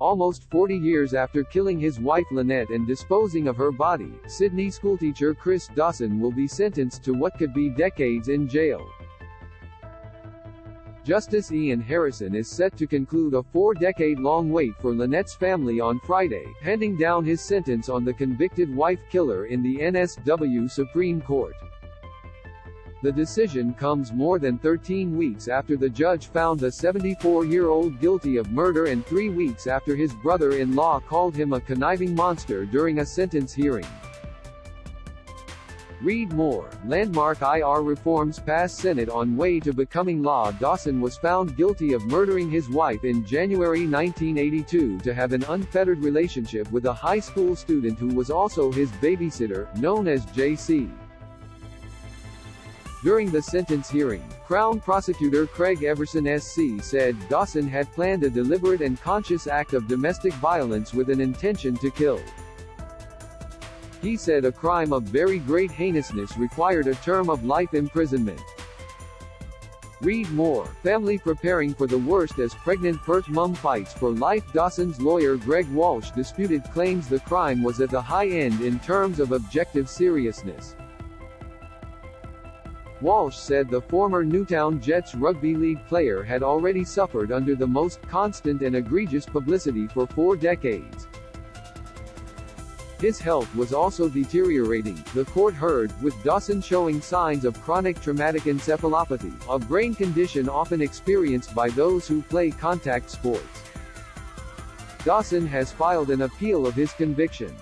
Almost 40 years after killing his wife Lynette and disposing of her body, Sydney schoolteacher Chris Dawson will be sentenced to what could be decades in jail. Justice Ian Harrison is set to conclude a 4-decade-long wait for Lynette's family on Friday, handing down his sentence on the convicted wife killer in the NSW Supreme Court. The decision comes more than 13 weeks after the judge found the 74-year-old guilty of murder and 3 weeks after his brother-in-law called him a conniving monster during a sentence hearing. Read more. Landmark IR reforms pass Senate on way to becoming law. Dawson was found guilty of murdering his wife in January 1982 to have an unfettered relationship with a high school student who was also his babysitter, known as JC. During the sentence hearing, Crown Prosecutor Craig Everson SC said Dawson had planned a deliberate and conscious act of domestic violence with an intention to kill. He said a crime of very great heinousness required a term of life imprisonment. Read more. Family preparing for the worst as pregnant pert mum fights for life. Dawson's lawyer Greg Walsh disputed claims the crime was at the high end in terms of objective seriousness. Walsh said the former Newtown Jets rugby league player had already suffered under the most constant and egregious publicity for 4 decades. His health was also deteriorating, the court heard, with Dawson showing signs of chronic traumatic encephalopathy, a brain condition often experienced by those who play contact sports. Dawson has filed an appeal of his conviction.